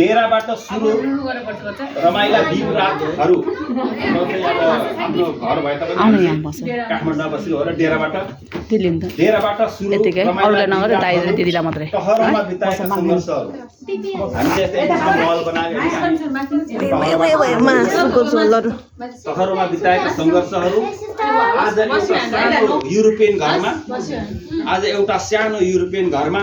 डेराबाट सुरु रमाइला दिन रातहरू हाम्रो घर भए तापनि काठमाडौँ बसेको हो र डेराबाट सुरु टहरमा बिताएका सङ्घर्षहरू हामीले महल बनाएर टहरमा बिताएका सङ्घर्षहरू आज एउटा सानो युरोपियन घरमा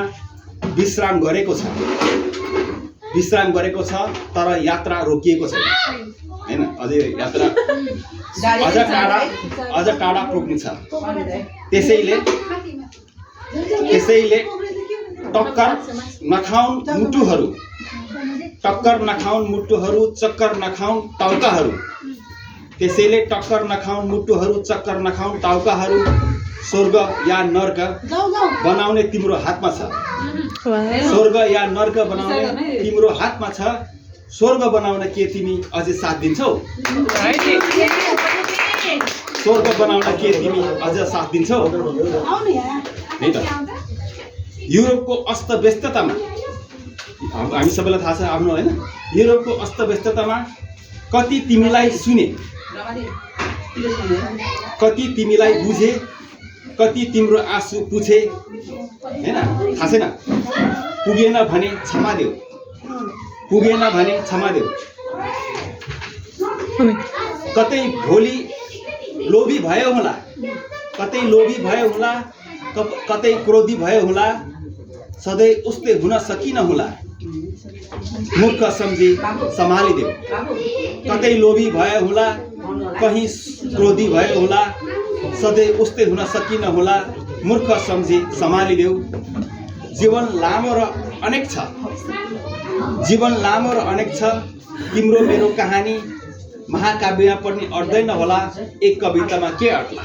विश्राम गरेको छ तर यात्रा रोकिएको छैन हैन अझै यात्रा अझ टाढा पुग्नेछ त्यसैले टक्कर नखाउन् मुटुहरू चक्कर नखाउन् टाउकाहरू त्यसैले टक्कर नखाउन् मुटुहरू चक्कर नखाउन् टाउकाहरू स्वर्ग या नर्क बनाउने तिम्रो हातमा छ स्वर्ग या नर्क बनाउने तिम्रो हातमा छ स्वर्ग बनाउन के तिमी अझै साथ दिन्छौ स्वर्ग बनाउन के तिमी अझ साथ दिन्छौ है त युरोपको अस्तव्यस्ततामा हामी सबैलाई थाहा छ आफ्नो हैन युरोपको अस्तव्यस्ततामा कति तिमीलाई सुने कति तिमीलाई बुझे कति तिम्रो आँसु पुछे हैन थाहा छैन पुगेन भने क्षमा देऊ कतै भोलि लोभी भयो होला कतै क्रोधी भयो होला सधैँ उस्तै हुन सकिन होला मूर्ख सम्झी सम्हालिदेऊ कतै लोभी भयो होला कहीं क्रोधी भयो होला सधैँ उस्तै हुन सकिन होला मूर्ख सम्झी सम्हालिदेऊ जीवन लामो र अनेक छ तिम्रो मेरो कहानी महाकाव्यमा पनि अट्दैन होला एक कवितामा के अट्ला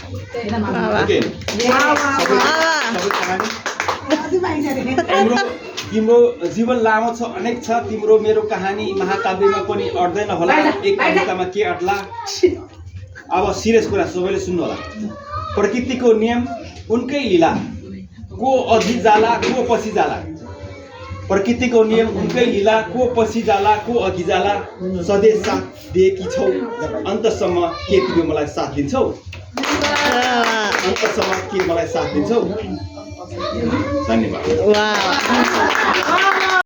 तिम्रो जीवन लामो छ अनेक छ तिम्रो मेरो कहानी महाकाव्यमा पनि अट्दैन होला एक कवितामा के अट्ला अब सिरियस कुरा सबैले सुन्नु होला प्रकृतिको नियम उनकै लीला को अघि जाला को पछि जाला प्रकृतिको नियम उनकै लीला को पछि जाला को अघि जाला सधैँ साथ दिएकी छौ अन्तसम्म के तिमी मलाई साथ दिन्छौ धन्यवाद।